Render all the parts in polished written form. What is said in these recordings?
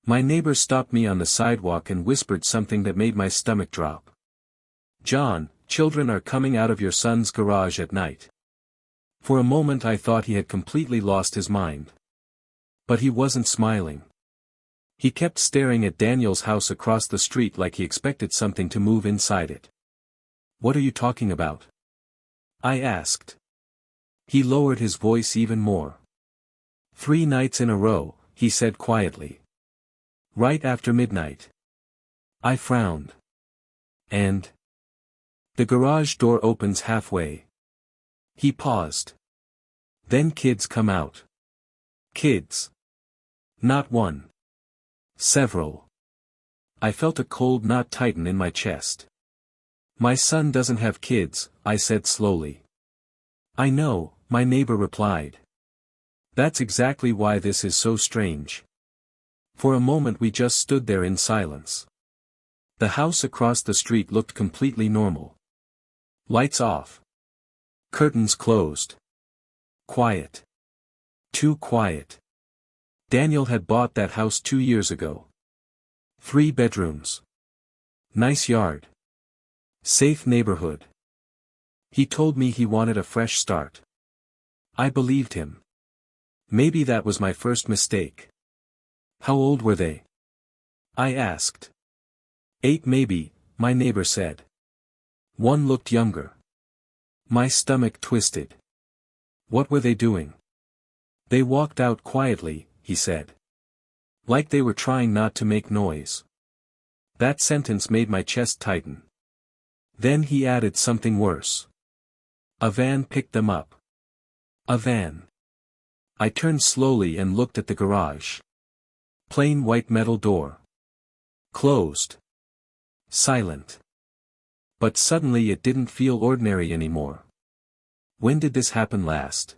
My neighbor stopped me on the sidewalk and whispered something that made my stomach drop. "John, children are coming out of your son's garage at night." For a moment I thought he had completely lost his mind. But he wasn't smiling. He kept staring at Daniel's house across the street like he expected something to move inside it. "What are you talking about?" I asked. He lowered his voice even more. "3 nights in a row," he said quietly. "Right after midnight." I frowned. "And?" "The garage door opens halfway." He paused. "Then kids come out." "Kids?" "Not one. Several." I felt a cold knot tighten in my chest. "My son doesn't have kids," I said slowly. "I know," my neighbor replied. "That's exactly why this is so strange." For a moment we just stood there in silence. The house across the street looked completely normal. Lights off. Curtains closed. Quiet. Too quiet. Daniel had bought that house 2 years ago. 3 bedrooms. Nice yard. Safe neighborhood. He told me he wanted a fresh start. I believed him. Maybe that was my first mistake. "How old were they?" I asked. 8 maybe, my neighbor said. One looked younger. My stomach twisted. "What were they doing?" "They walked out quietly," he said. "Like they were trying not to make noise." That sentence made my chest tighten. Then he added something worse. "A van picked them up." A van. I turned slowly and looked at the garage. Plain white metal door. Closed. Silent. But suddenly it didn't feel ordinary anymore. "When did this happen last?"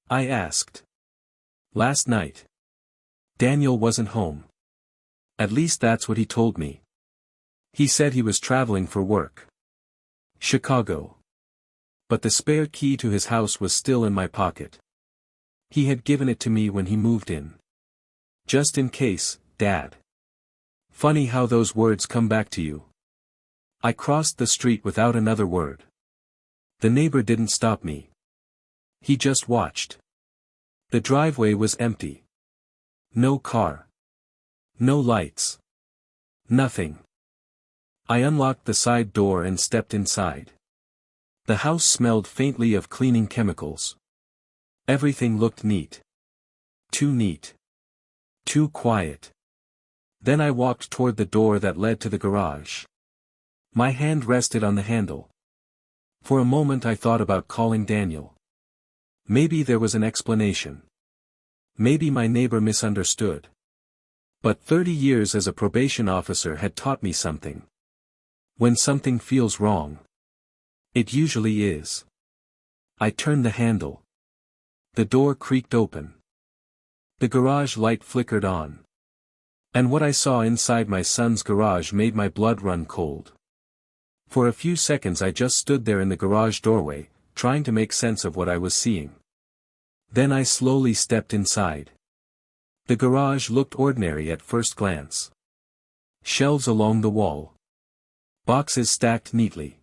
I asked. "Last night." Daniel wasn't home. At least that's what he told me. He said he was traveling for work. Chicago. But the spare key to his house was still in my pocket. He had given it to me when he moved in. "Just in case, Dad." Funny how those words come back to you. I crossed the street without another word. The neighbor didn't stop me. He just watched. The driveway was empty. No car. No lights. Nothing. I unlocked the side door and stepped inside. The house smelled faintly of cleaning chemicals. Everything looked neat. Too neat. Too quiet. Then I walked toward the door that led to the garage. My hand rested on the handle. For a moment I thought about calling Daniel. Maybe there was an explanation. Maybe my neighbor misunderstood. But 30 years as a probation officer had taught me something. When something feels wrong, it usually is. I turned the handle. The door creaked open. The garage light flickered on. And what I saw inside my son's garage made my blood run cold. For a few seconds I just stood there in the garage doorway, trying to make sense of what I was seeing. Then I slowly stepped inside. The garage looked ordinary at first glance. Shelves along the wall. Boxes stacked neatly.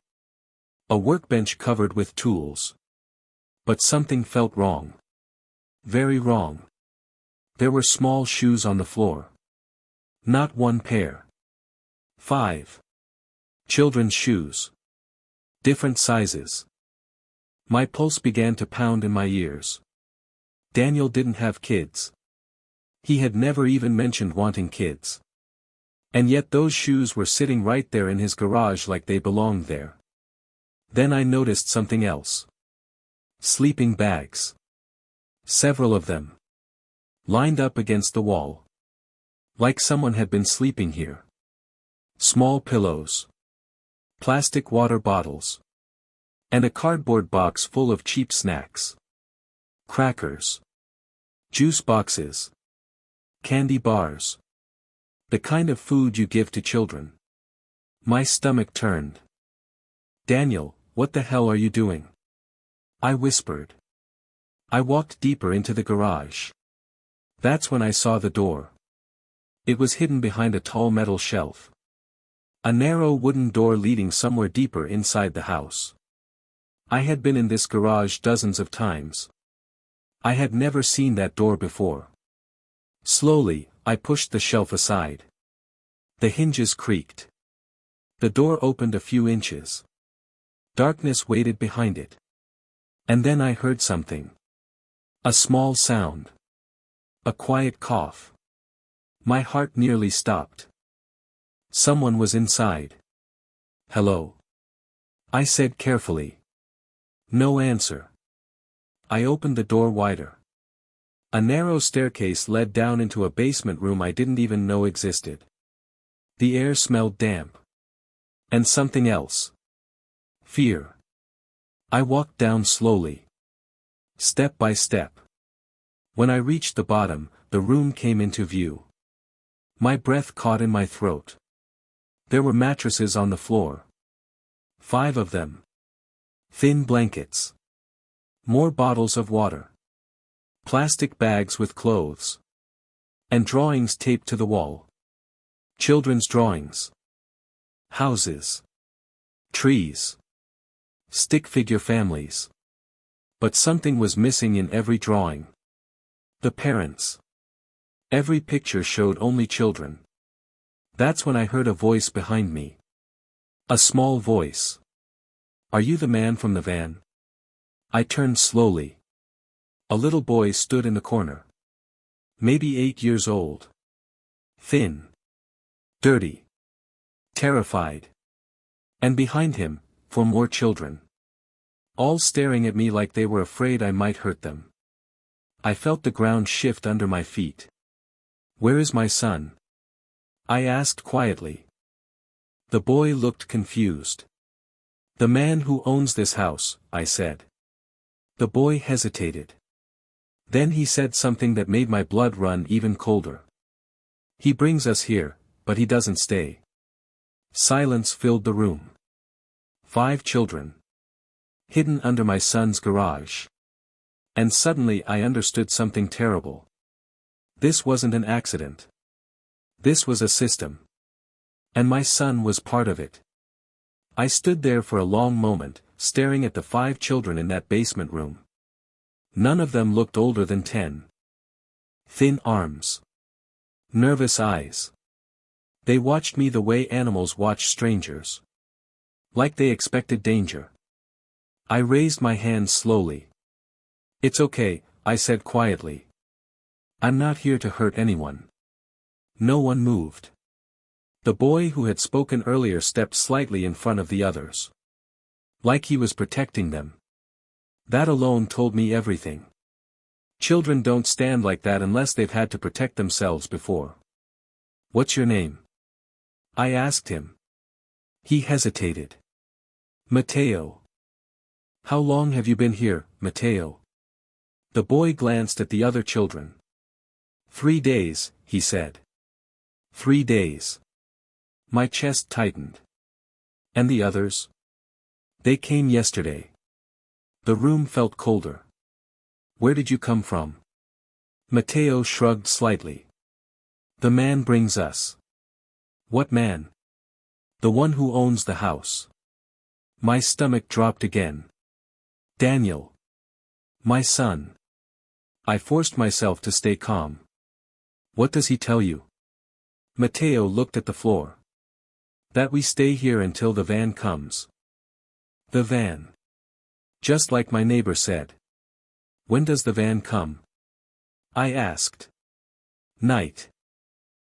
A workbench covered with tools. But something felt wrong. Very wrong. There were small shoes on the floor. Not one pair. 5. Children's shoes. Different sizes. My pulse began to pound in my ears. Daniel didn't have kids. He had never even mentioned wanting kids. And yet those shoes were sitting right there in his garage like they belonged there. Then I noticed something else. Sleeping bags. Several of them. Lined up against the wall. Like someone had been sleeping here. Small pillows. Plastic water bottles. And a cardboard box full of cheap snacks. Crackers. Juice boxes. Candy bars. The kind of food you give to children. My stomach turned. "Daniel, what the hell are you doing?" I whispered. I walked deeper into the garage. That's when I saw the door. It was hidden behind a tall metal shelf. A narrow wooden door leading somewhere deeper inside the house. I had been in this garage dozens of times. I had never seen that door before. Slowly, I pushed the shelf aside. The hinges creaked. The door opened a few inches. Darkness waited behind it. And then I heard something. A small sound. A quiet cough. My heart nearly stopped. Someone was inside. "Hello?" I said carefully. No answer. I opened the door wider. A narrow staircase led down into a basement room I didn't even know existed. The air smelled damp. And something else. Fear. I walked down slowly. Step by step. When I reached the bottom, the room came into view. My breath caught in my throat. There were mattresses on the floor. 5 of them. Thin blankets. More bottles of water. Plastic bags with clothes. And drawings taped to the wall. Children's drawings. Houses. Trees. Stick figure families. But something was missing in every drawing. The parents. Every picture showed only children. That's when I heard a voice behind me. A small voice. "Are you the man from the van?" I turned slowly. A little boy stood in the corner. Maybe 8 years old. Thin. Dirty. Terrified. And behind him, 4 more children. All staring at me like they were afraid I might hurt them. I felt the ground shift under my feet. "Where is my son?" I asked quietly. The boy looked confused. "The man who owns this house," I said. The boy hesitated. Then he said something that made my blood run even colder. "He brings us here, but he doesn't stay." Silence filled the room. 5 children. Hidden under my son's garage. And suddenly I understood something terrible. This wasn't an accident. This was a system. And my son was part of it. I stood there for a long moment, staring at the 5 children in that basement room. None of them looked older than 10. Thin arms. Nervous eyes. They watched me the way animals watch strangers. Like they expected danger. I raised my hands slowly. "It's okay," I said quietly. "I'm not here to hurt anyone." No one moved. The boy who had spoken earlier stepped slightly in front of the others. Like he was protecting them. That alone told me everything. Children don't stand like that unless they've had to protect themselves before. "What's your name?" I asked him. He hesitated. "Mateo." "How long have you been here, Mateo?" The boy glanced at the other children. 3 days, he said. 3 days. My chest tightened. "And the others?" "They came yesterday." The room felt colder. "Where did you come from?" Mateo shrugged slightly. "The man brings us." "What man?" "The one who owns the house." My stomach dropped again. "Daniel. My son." I forced myself to stay calm. "What does he tell you?" Mateo looked at the floor. "That we stay here until the van comes." The van. Just like my neighbor said. "When does the van come?" I asked. "Night."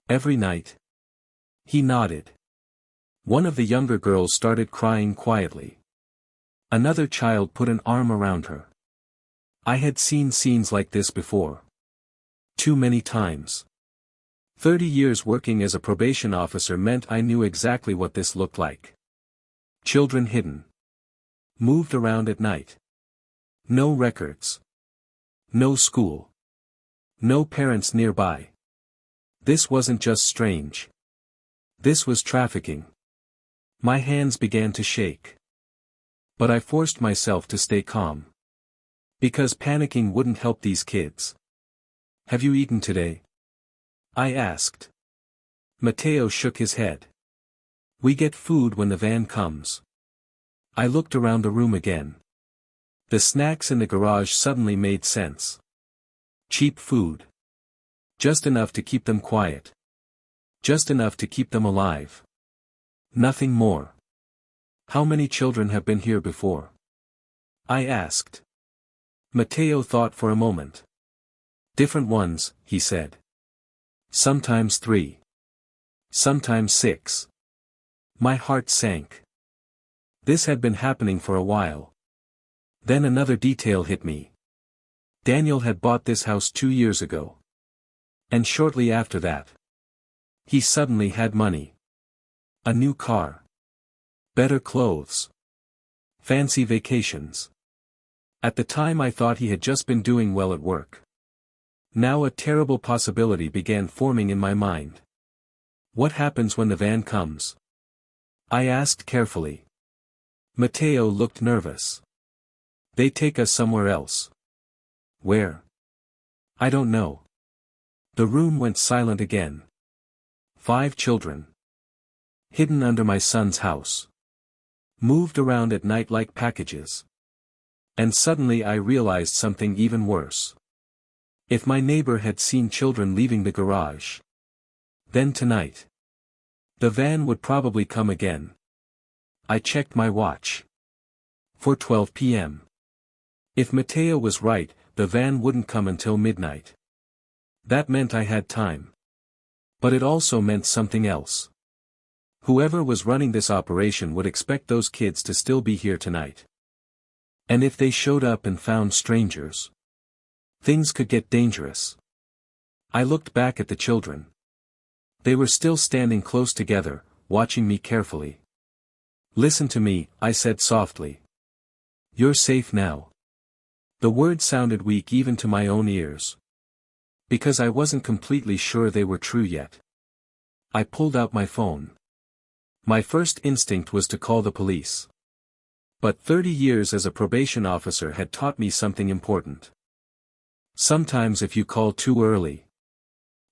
"Every night?" He nodded. One of the younger girls started crying quietly. Another child put an arm around her. I had seen scenes like this before. Too many times. 30 years working as a probation officer meant I knew exactly what this looked like. Children hidden. Moved around at night. No records. No school. No parents nearby. This wasn't just strange. This was trafficking. My hands began to shake. But I forced myself to stay calm. Because panicking wouldn't help these kids. "Have you eaten today?" I asked. Matteo shook his head. We get food when the van comes. I looked around the room again. The snacks in the garage suddenly made sense. Cheap food. Just enough to keep them quiet. Just enough to keep them alive. Nothing more. How many children have been here before? I asked. Matteo thought for a moment. Different ones, he said. Sometimes 3. Sometimes 6. My heart sank. This had been happening for a while. Then another detail hit me. Daniel had bought this house 2 years ago. And shortly after that, he suddenly had money. A new car. Better clothes. Fancy vacations. At the time I thought he had just been doing well at work. Now a terrible possibility began forming in my mind. What happens when the van comes? I asked carefully. Matteo looked nervous. They take us somewhere else. Where? I don't know. The room went silent again. 5 children. Hidden under my son's house. Moved around at night like packages. And suddenly I realized something even worse. If my neighbor had seen children leaving the garage, then tonight, the van would probably come again. I checked my watch. 4:12 p.m. If Matteo was right, the van wouldn't come until midnight. That meant I had time. But it also meant something else. Whoever was running this operation would expect those kids to still be here tonight. And if they showed up and found strangers, things could get dangerous. I looked back at the children. They were still standing close together, watching me carefully. Listen to me, I said softly. You're safe now. The words sounded weak even to my own ears. Because I wasn't completely sure they were true yet. I pulled out my phone. My first instinct was to call the police. But 30 years as a probation officer had taught me something important. Sometimes if you call too early,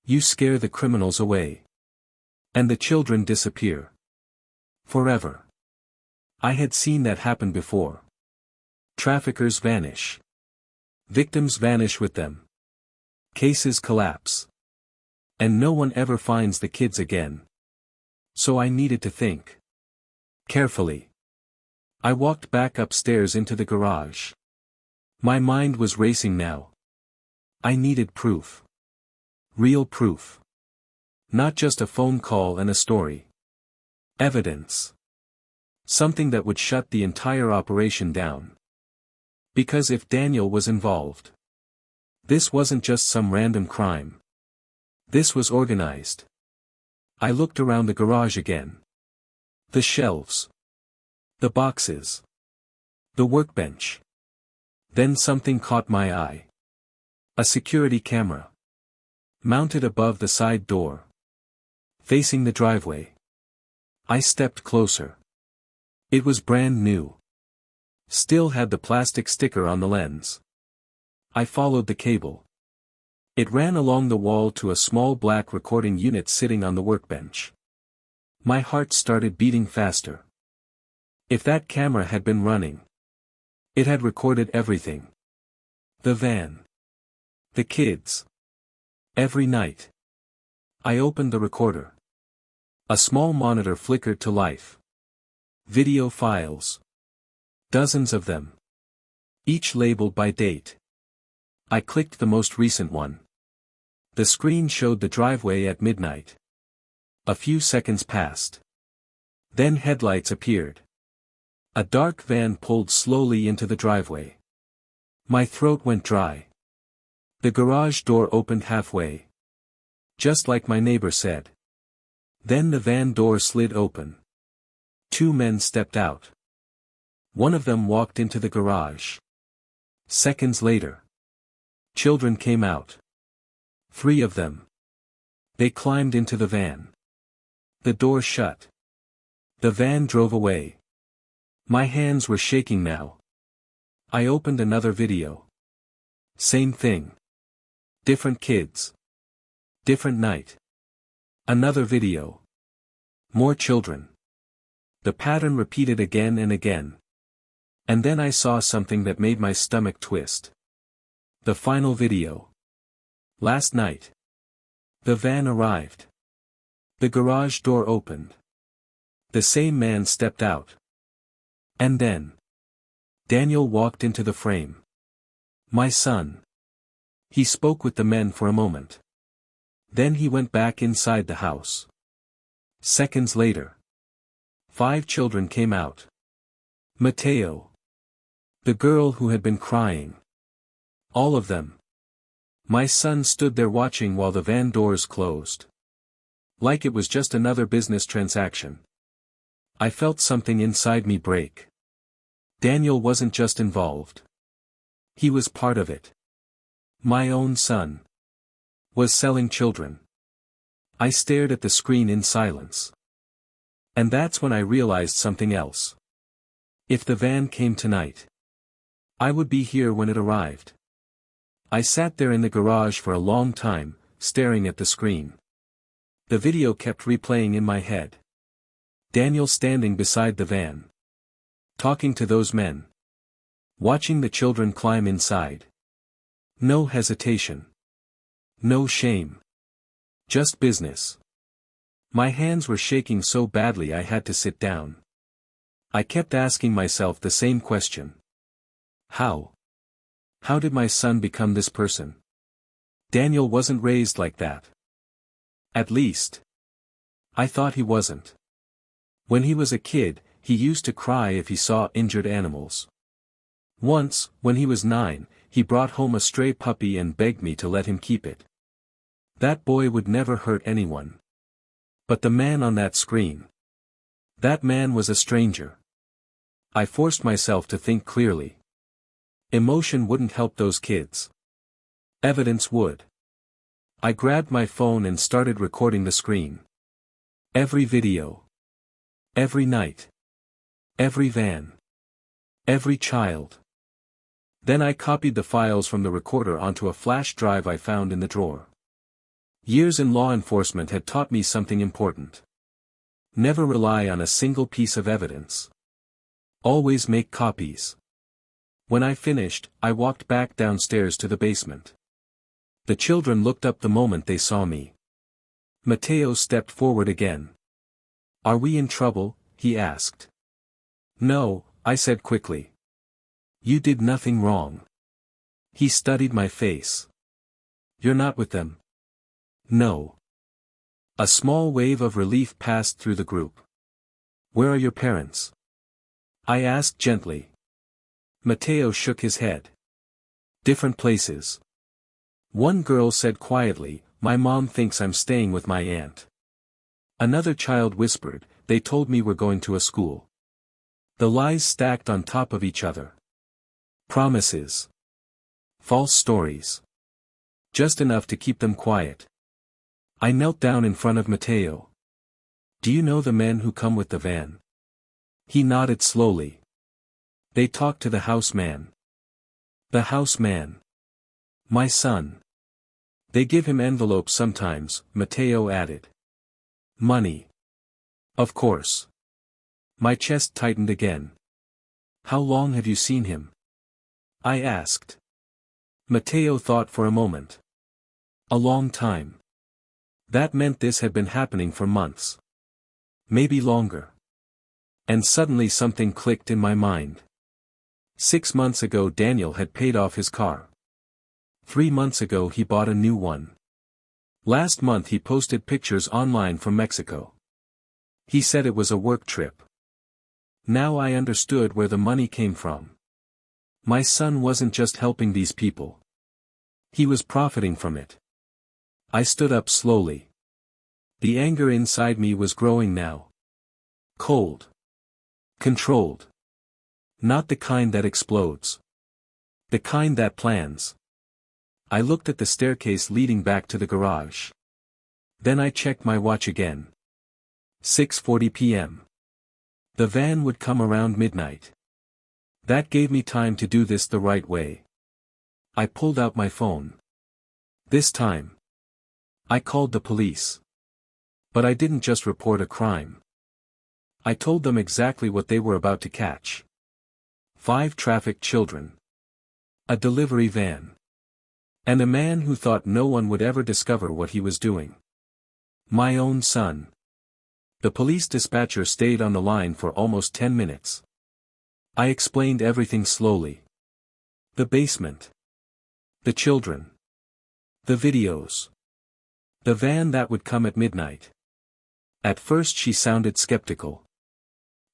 you scare the criminals away. And the children disappear. Forever. I had seen that happen before. Traffickers vanish. Victims vanish with them. Cases collapse. And no one ever finds the kids again. So I needed to think. Carefully. I walked back upstairs into the garage. My mind was racing now. I needed proof. Real proof. Not just a phone call and a story. Evidence. Something that would shut the entire operation down. Because if Daniel was involved, this wasn't just some random crime. This was organized. I looked around the garage again. The shelves. The boxes. The workbench. Then something caught my eye. A security camera. Mounted above the side door. Facing the driveway. I stepped closer. It was brand new. Still had the plastic sticker on the lens. I followed the cable. It ran along the wall to a small black recording unit sitting on the workbench. My heart started beating faster. If that camera had been running, it had recorded everything. The van. The kids. Every night. I opened the recorder. A small monitor flickered to life. Video files. Dozens of them. Each labeled by date. I clicked the most recent one. The screen showed the driveway at midnight. A few seconds passed. Then headlights appeared. A dark van pulled slowly into the driveway. My throat went dry. The garage door opened halfway. Just like my neighbor said. Then the van door slid open. 2 men stepped out. One of them walked into the garage. Seconds later, children came out. 3 of them. They climbed into the van. The door shut. The van drove away. My hands were shaking now. I opened another video. Same thing. Different kids. Different night. Another video. More children. The pattern repeated again and again. And then I saw something that made my stomach twist. The final video. Last night. The van arrived. The garage door opened. The same man stepped out. And then Daniel walked into the frame. My son. He spoke with the men for a moment. Then he went back inside the house. Seconds later. 5 children came out. Mateo. The girl who had been crying. All of them. My son stood there watching while the van doors closed. Like it was just another business transaction. I felt something inside me break. Daniel wasn't just involved. He was part of it. My own son was selling children. I stared at the screen in silence. And that's when I realized something else. If the van came tonight, I would be here when it arrived. I sat there in the garage for a long time, staring at the screen. The video kept replaying in my head. Daniel standing beside the van. Talking to those men. Watching the children climb inside. No hesitation. No shame. Just business. My hands were shaking so badly I had to sit down. I kept asking myself the same question. How? How did my son become this person? Daniel wasn't raised like that. At least, I thought he wasn't. When he was a kid, he used to cry if he saw injured animals. Once, when he was 9, he brought home a stray puppy and begged me to let him keep it. That boy would never hurt anyone. But the man on that screen. That man was a stranger. I forced myself to think clearly. Emotion wouldn't help those kids. Evidence would. I grabbed my phone and started recording the screen. Every video. Every night. Every van. Every child. Then I copied the files from the recorder onto a flash drive I found in the drawer. Years in law enforcement had taught me something important. Never rely on a single piece of evidence. Always make copies. When I finished, I walked back downstairs to the basement. The children looked up the moment they saw me. Mateo stepped forward again. Are we in trouble? He asked. No, I said quickly. You did nothing wrong. He studied my face. You're not with them? No. A small wave of relief passed through the group. Where are your parents? I asked gently. Mateo shook his head. Different places. One girl said quietly, my mom thinks I'm staying with my aunt. Another child whispered, they told me we're going to a school. The lies stacked on top of each other. Promises. False stories. Just enough to keep them quiet. I knelt down in front of Mateo. Do you know the men who come with the van? He nodded slowly. They talk to the house man. The house man. My son. They give him envelopes sometimes, Mateo added. Money. Of course. My chest tightened again. How long have you seen him? I asked. Mateo thought for a moment. A long time. That meant this had been happening for months. Maybe longer. And suddenly something clicked in my mind. 6 months ago Daniel had paid off his car. 3 months ago he bought a new one. Last month he posted pictures online from Mexico. He said it was a work trip. Now I understood where the money came from. My son wasn't just helping these people. He was profiting from it. I stood up slowly. The anger inside me was growing now. Cold. Controlled. Not the kind that explodes. The kind that plans. I looked at the staircase leading back to the garage. Then I checked my watch again. 6:40 p.m. The van would come around midnight. That gave me time to do this the right way. I pulled out my phone. This time, I called the police. But I didn't just report a crime. I told them exactly what they were about to catch. 5 trafficked children. A delivery van. And a man who thought no one would ever discover what he was doing. My own son. The police dispatcher stayed on the line for almost 10 minutes. I explained everything slowly. The basement. The children. The videos. The van that would come at midnight. At first she sounded skeptical.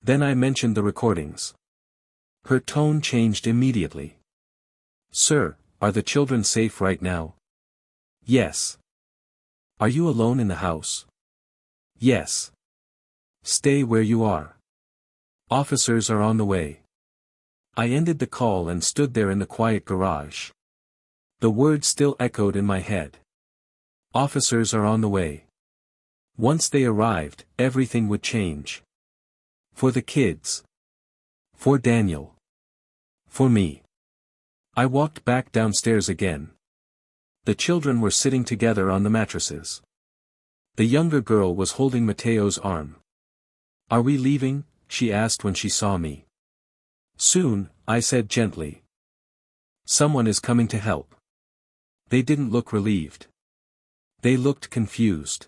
Then I mentioned the recordings. Her tone changed immediately. Sir, are the children safe right now? Yes. Are you alone in the house? Yes. Stay where you are. Officers are on the way. I ended the call and stood there in the quiet garage. The words still echoed in my head. Officers are on the way. Once they arrived, everything would change. For the kids. For Daniel. For me. I walked back downstairs again. The children were sitting together on the mattresses. The younger girl was holding Mateo's arm. Are we leaving? She asked when she saw me. Soon, I said gently. Someone is coming to help. They didn't look relieved. They looked confused.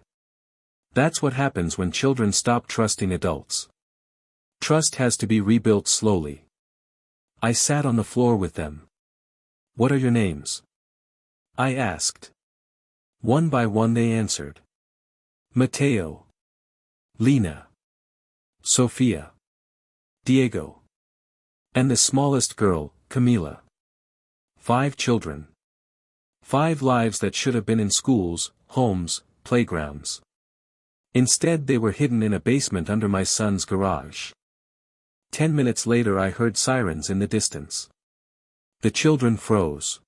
That's what happens when children stop trusting adults. Trust has to be rebuilt slowly. I sat on the floor with them. What are your names? I asked. One by one they answered. Mateo. Lena. Sophia. Diego. And the smallest girl, Camila. 5 children. 5 lives that should have been in schools, homes, playgrounds. Instead they were hidden in a basement under my son's garage. 10 minutes later I heard sirens in the distance. The children froze.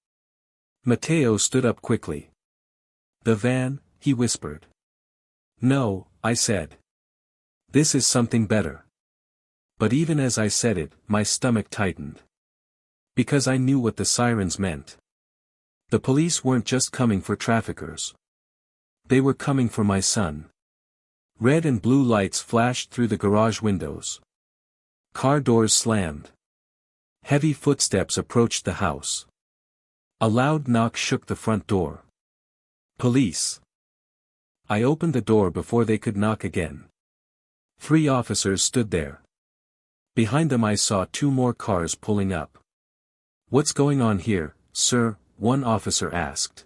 Mateo stood up quickly. The van, he whispered. No, I said. This is something better. But even as I said it, my stomach tightened. Because I knew what the sirens meant. The police weren't just coming for traffickers. They were coming for my son. Red and blue lights flashed through the garage windows. Car doors slammed. Heavy footsteps approached the house. A loud knock shook the front door. Police. I opened the door before they could knock again. 3 officers stood there. Behind them I saw 2 more cars pulling up. What's going on here, sir? One officer asked.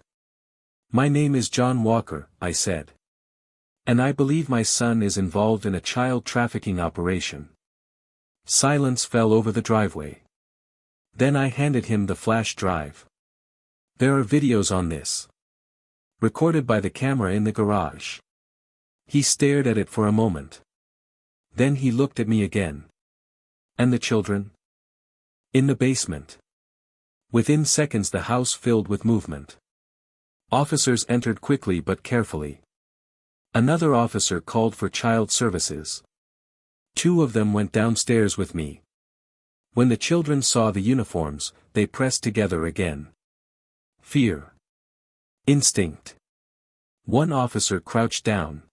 My name is John Walker, I said. And I believe my son is involved in a child trafficking operation. Silence fell over the driveway. Then I handed him the flash drive. There are videos on this. Recorded by the camera in the garage. He stared at it for a moment. Then he looked at me again. And the children? In the basement. Within seconds the house filled with movement. Officers entered quickly but carefully. Another officer called for child services. 2 of them went downstairs with me. When the children saw the uniforms, they pressed together again. Fear. Instinct. One officer crouched down.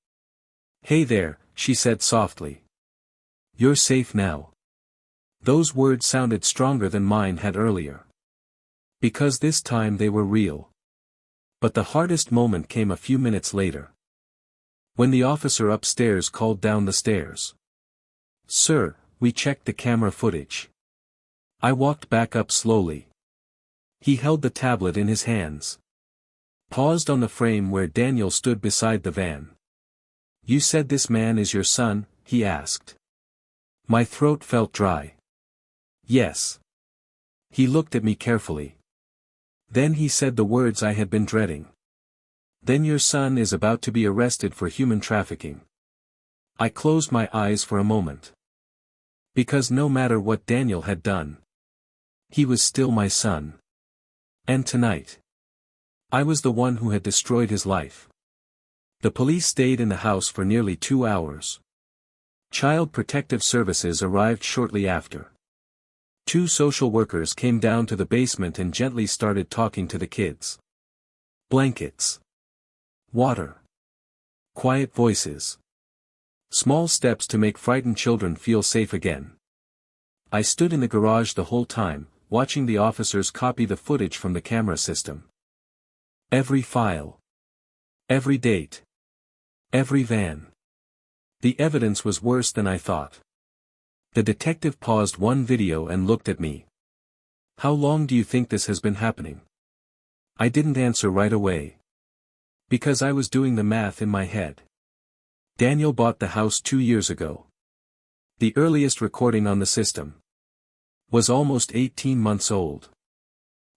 Hey there, she said softly. You're safe now. Those words sounded stronger than mine had earlier. Because this time they were real. But the hardest moment came a few minutes later. When the officer upstairs called down the stairs. Sir, we checked the camera footage. I walked back up slowly. He held the tablet in his hands. Paused on the frame where Daniel stood beside the van. You said this man is your son, he asked. My throat felt dry. Yes. He looked at me carefully. Then he said the words I had been dreading. Then your son is about to be arrested for human trafficking. I closed my eyes for a moment. Because no matter what Daniel had done, he was still my son. And tonight, I was the one who had destroyed his life. The police stayed in the house for nearly 2 hours. Child Protective Services arrived shortly after. 2 social workers came down to the basement and gently started talking to the kids. Blankets. Water. Quiet voices. Small steps to make frightened children feel safe again. I stood in the garage the whole time, watching the officers copy the footage from the camera system. Every file. Every date. Every van. The evidence was worse than I thought. The detective paused one video and looked at me. "How long do you think this has been happening?" I didn't answer right away. Because I was doing the math in my head. Daniel bought the house 2 years ago. The earliest recording on the system was almost 18 months old.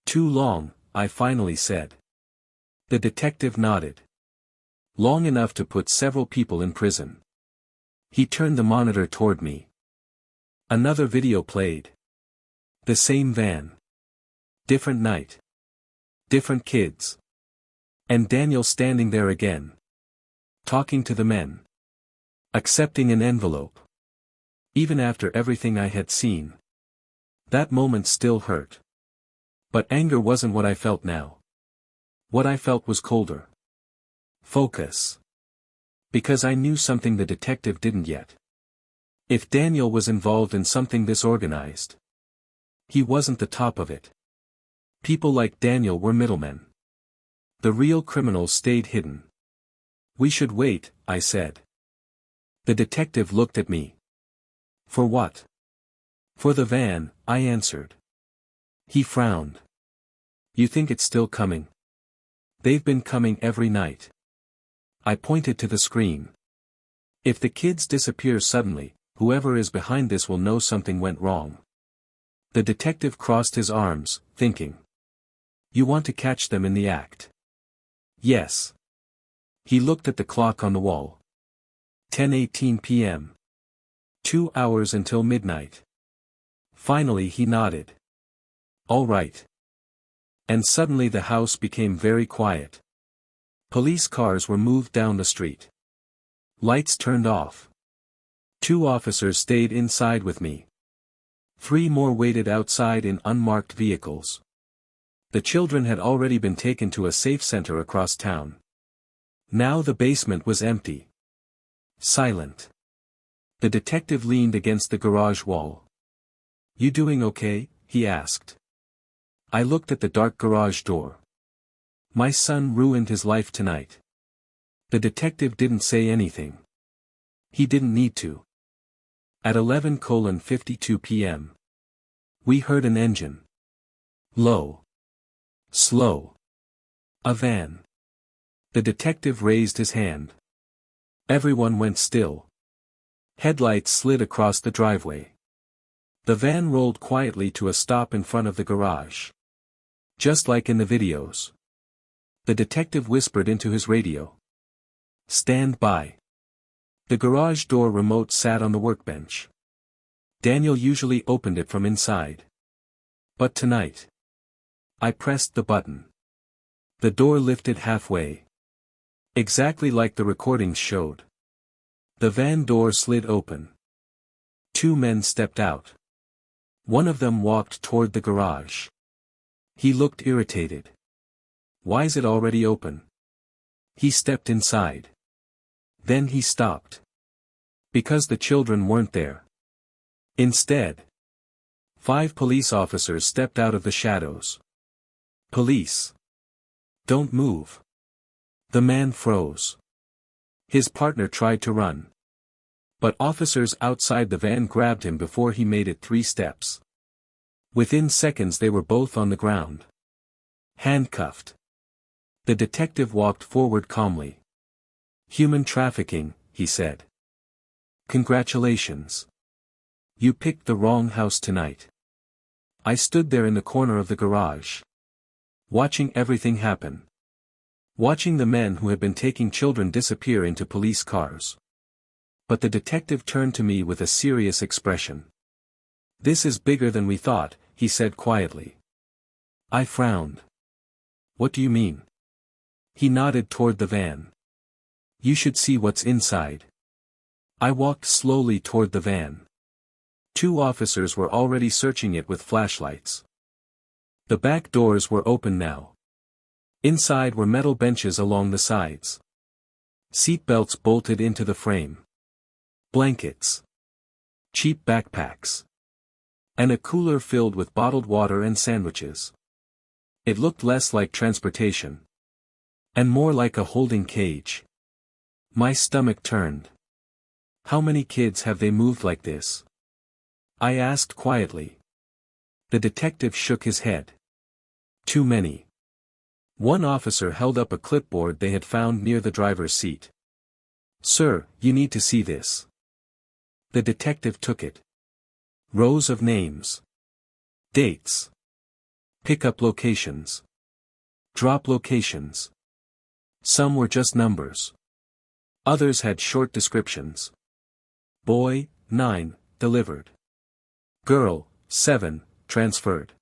Too long, I finally said. The detective nodded. Long enough to put several people in prison. He turned the monitor toward me. Another video played. The same van. Different night. Different kids. And Daniel standing there again. Talking to the men. Accepting an envelope. Even after everything I had seen. That moment still hurt. But anger wasn't what I felt now. What I felt was colder. Focus. Because I knew something the detective didn't yet. If Daniel was involved in something this organized, he wasn't the top of it. People like Daniel were middlemen. The real criminals stayed hidden. "We should wait," I said. The detective looked at me. "For what?" "For the van," I answered. He frowned. "You think it's still coming?" "They've been coming every night." I pointed to the screen. "If the kids disappear suddenly, whoever is behind this will know something went wrong." The detective crossed his arms, thinking. "You want to catch them in the act?" "Yes." He looked at the clock on the wall. 10:18 p.m. 2 hours until midnight. Finally he nodded. "All right." And suddenly the house became very quiet. Police cars were moved down the street. Lights turned off. 2 officers stayed inside with me. 3 more waited outside in unmarked vehicles. The children had already been taken to a safe center across town. Now the basement was empty. Silent. The detective leaned against the garage wall. "You doing okay?" he asked. I looked at the dark garage door. "My son ruined his life tonight." The detective didn't say anything. He didn't need to. At 11:52 p.m. we heard an engine. Low. Slow. A van. The detective raised his hand. Everyone went still. Headlights slid across the driveway. The van rolled quietly to a stop in front of the garage. Just like in the videos. The detective whispered into his radio. "Stand by." The garage door remote sat on the workbench. Daniel usually opened it from inside. But tonight. I pressed the button. The door lifted halfway. Exactly like the recordings showed. The van door slid open. 2 men stepped out. One of them walked toward the garage. He looked irritated. "Why's it already open?" He stepped inside. Then he stopped. Because the children weren't there. Instead, 5 police officers stepped out of the shadows. "Police. Don't move." The man froze. His partner tried to run. But officers outside the van grabbed him before he made it 3 steps. Within seconds they were both on the ground. Handcuffed. The detective walked forward calmly. "Human trafficking," he said. "Congratulations. You picked the wrong house tonight." I stood there in the corner of the garage. Watching everything happen. Watching the men who had been taking children disappear into police cars. But the detective turned to me with a serious expression. "This is bigger than we thought," he said quietly. I frowned. "What do you mean?" He nodded toward the van. "You should see what's inside." I walked slowly toward the van. 2 officers were already searching it with flashlights. The back doors were open now. Inside were metal benches along the sides. Seat belts bolted into the frame. Blankets. Cheap backpacks. And a cooler filled with bottled water and sandwiches. It looked less like transportation. And more like a holding cage. My stomach turned. How many kids have they moved like this? I asked quietly. The detective shook his head. Too many. One officer held up a clipboard they had found near the driver's seat. Sir, you need to see this. The detective took it. Rows of names. Dates. Pickup locations. Drop locations. Some were just numbers. Others had short descriptions. Boy, 9, delivered. Girl, 7, transferred.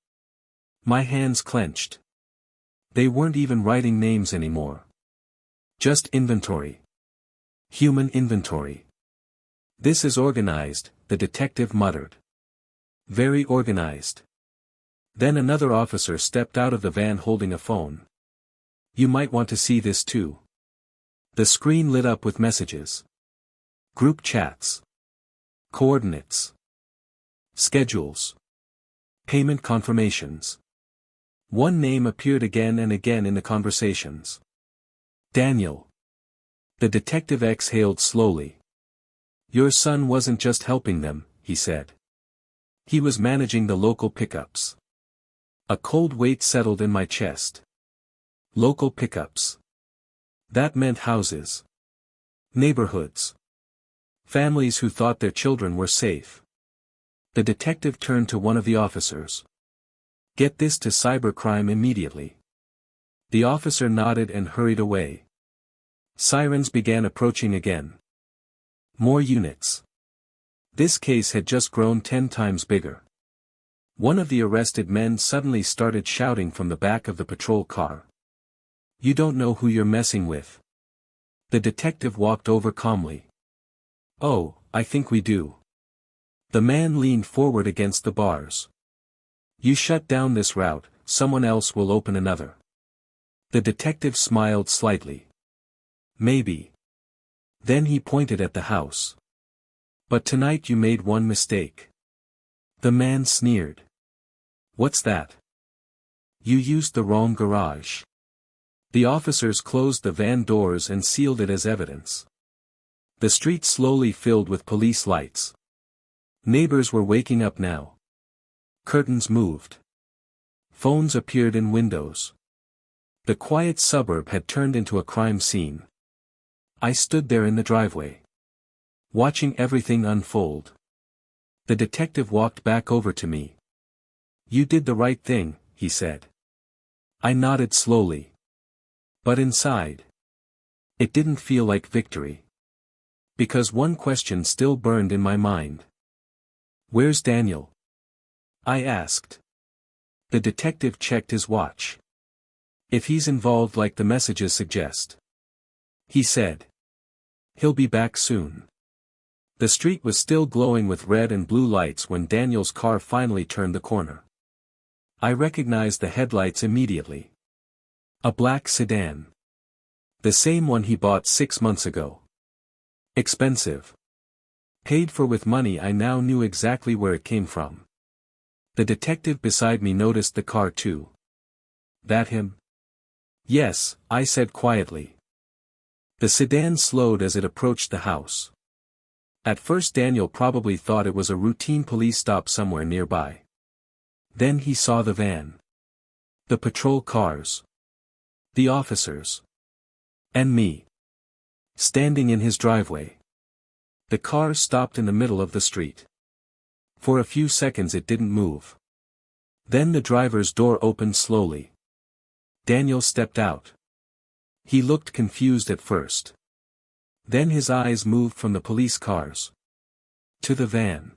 My hands clenched. They weren't even writing names anymore. Just inventory. Human inventory. This is organized, the detective muttered. Very organized. Then another officer stepped out of the van holding a phone. You might want to see this too. The screen lit up with messages. Group chats. Coordinates. Schedules. Payment confirmations. One name appeared again and again in the conversations. Daniel. The detective exhaled slowly. Your son wasn't just helping them, he said. He was managing the local pickups. A cold weight settled in my chest. Local pickups. That meant houses. Neighborhoods. Families who thought their children were safe. The detective turned to one of the officers. Get this to cybercrime immediately. The officer nodded and hurried away. Sirens began approaching again. More units. This case had just grown 10 times bigger. One of the arrested men suddenly started shouting from the back of the patrol car. You don't know who you're messing with. The detective walked over calmly. Oh, I think we do. The man leaned forward against the bars. You shut down this route, someone else will open another. The detective smiled slightly. Maybe. Then he pointed at the house. But tonight you made one mistake. The man sneered. What's that? You used the wrong garage. The officers closed the van doors and sealed it as evidence. The street slowly filled with police lights. Neighbors were waking up now. Curtains moved. Phones appeared in windows. The quiet suburb had turned into a crime scene. I stood there in the driveway, watching everything unfold. The detective walked back over to me. You did the right thing, he said. I nodded slowly. But inside, it didn't feel like victory. Because one question still burned in my mind. Where's Daniel? I asked. The detective checked his watch. If he's involved like the messages suggest, he said, he'll be back soon. The street was still glowing with red and blue lights when Daniel's car finally turned the corner. I recognized the headlights immediately. A black sedan. The same one he bought 6 months ago. Expensive. Paid for with money I now knew exactly where it came from. The detective beside me noticed the car too. That him? Yes, I said quietly. The sedan slowed as it approached the house. At first Daniel probably thought it was a routine police stop somewhere nearby. Then he saw the van. The patrol cars. The officers. And me. Standing in his driveway. The car stopped in the middle of the street. For a few seconds it didn't move. Then the driver's door opened slowly. Daniel stepped out. He looked confused at first. Then his eyes moved from the police cars. To the van.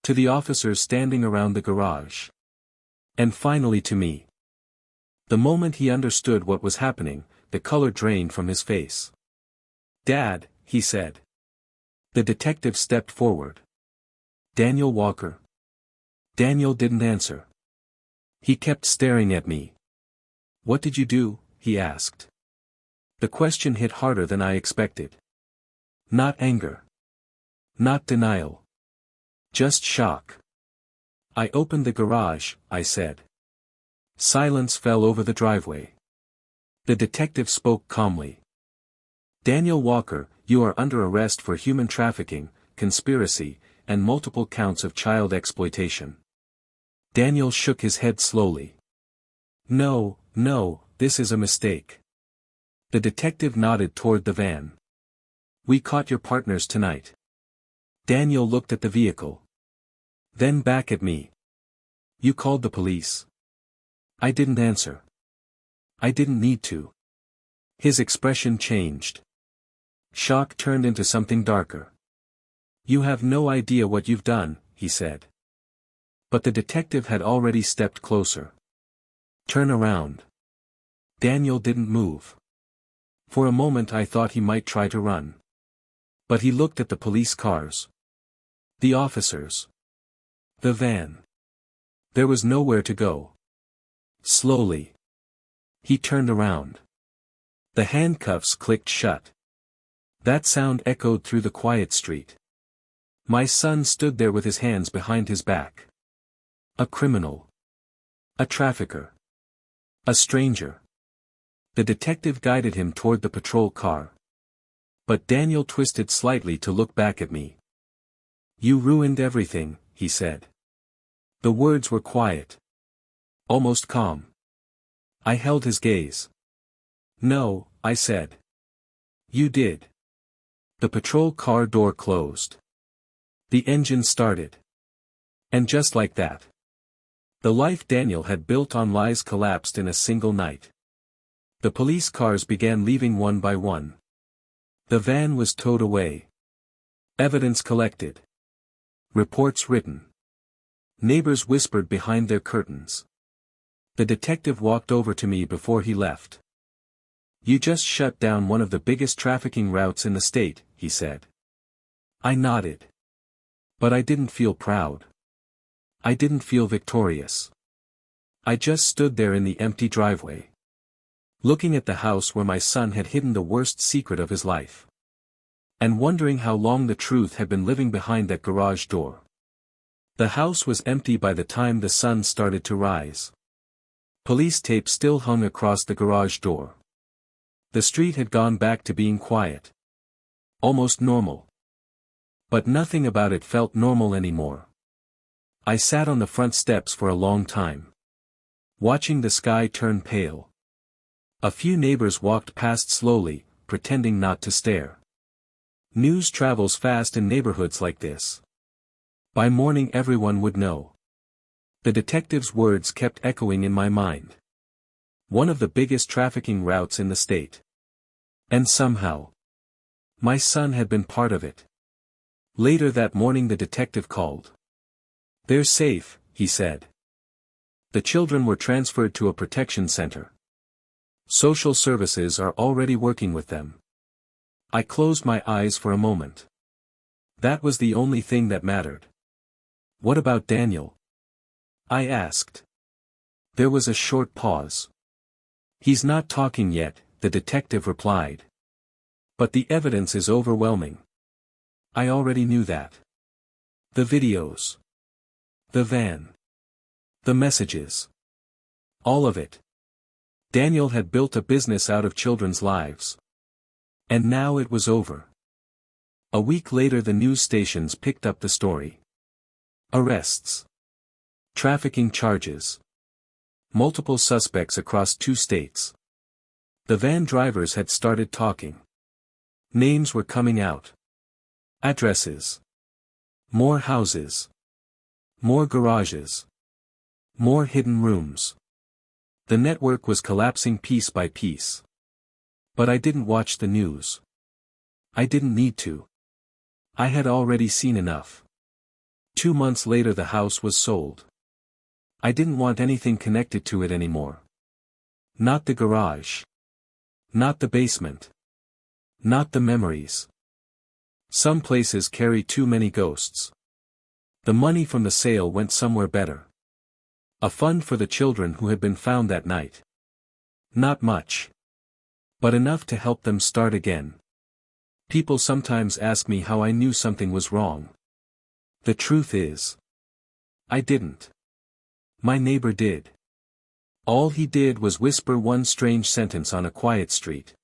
To the officers standing around the garage. And finally to me. The moment he understood what was happening, the color drained from his face. Dad, he said. The detective stepped forward. Daniel Walker. Daniel didn't answer. He kept staring at me. What did you do? He asked. The question hit harder than I expected. Not anger. Not denial. Just shock. I opened the garage, I said. Silence fell over the driveway. The detective spoke calmly. Daniel Walker, you are under arrest for human trafficking, conspiracy, and multiple counts of child exploitation. Daniel shook his head slowly. No, this is a mistake. The detective nodded toward the van. We caught your partners tonight. Daniel looked at the vehicle. Then back at me. You called the police. I didn't answer. I didn't need to. His expression changed. Shock turned into something darker. You have no idea what you've done, he said. But the detective had already stepped closer. Turn around. Daniel didn't move. For a moment I thought he might try to run. But he looked at the police cars. The officers. The van. There was nowhere to go. Slowly. He turned around. The handcuffs clicked shut. That sound echoed through the quiet street. My son stood there with his hands behind his back. A criminal. A trafficker. A stranger. The detective guided him toward the patrol car. But Daniel twisted slightly to look back at me. You ruined everything, he said. The words were quiet. Almost calm. I held his gaze. No, I said. You did. The patrol car door closed. The engine started. And just like that. The life Daniel had built on lies collapsed in a single night. The police cars began leaving one by one. The van was towed away. Evidence collected. Reports written. Neighbors whispered behind their curtains. The detective walked over to me before he left. You just shut down one of the biggest trafficking routes in the state, he said. I nodded. But I didn't feel proud. I didn't feel victorious. I just stood there in the empty driveway. Looking at the house where my son had hidden the worst secret of his life. And wondering how long the truth had been living behind that garage door. The house was empty by the time the sun started to rise. Police tape still hung across the garage door. The street had gone back to being quiet. Almost normal. But nothing about it felt normal anymore. I sat on the front steps for a long time. Watching the sky turn pale. A few neighbors walked past slowly, pretending not to stare. News travels fast in neighborhoods like this. By morning everyone would know. The detective's words kept echoing in my mind. One of the biggest trafficking routes in the state. And somehow, my son had been part of it. Later that morning the detective called. They're safe, he said. The children were transferred to a protection center. Social services are already working with them. I closed my eyes for a moment. That was the only thing that mattered. What about Daniel? I asked. There was a short pause. He's not talking yet, the detective replied. But the evidence is overwhelming. I already knew that. The videos. The van. The messages. All of it. Daniel had built a business out of children's lives. And now it was over. A week later the news stations picked up the story. Arrests. Trafficking charges. Multiple suspects across 2 states. The van drivers had started talking. Names were coming out. Addresses. More houses. More garages. More hidden rooms. The network was collapsing piece by piece. But I didn't watch the news. I didn't need to. I had already seen enough. 2 months later the house was sold. I didn't want anything connected to it anymore. Not the garage. Not the basement. Not the memories. Some places carry too many ghosts. The money from the sale went somewhere better. A fund for the children who had been found that night. Not much. But enough to help them start again. People sometimes ask me how I knew something was wrong. The truth is, I didn't. My neighbor did. All he did was whisper one strange sentence on a quiet street.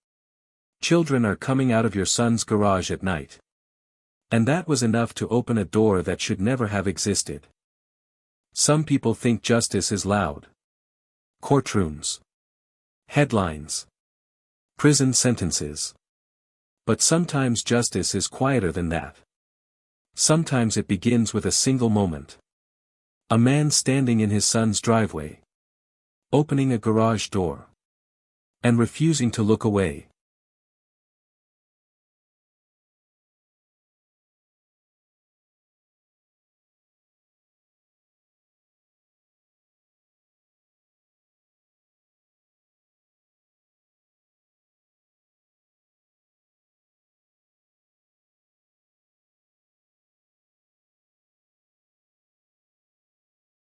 Children are coming out of your son's garage at night. And that was enough to open a door that should never have existed. Some people think justice is loud. Courtrooms. Headlines. Prison sentences. But sometimes justice is quieter than that. Sometimes it begins with a single moment. A man standing in his son's driveway. Opening a garage door. And refusing to look away.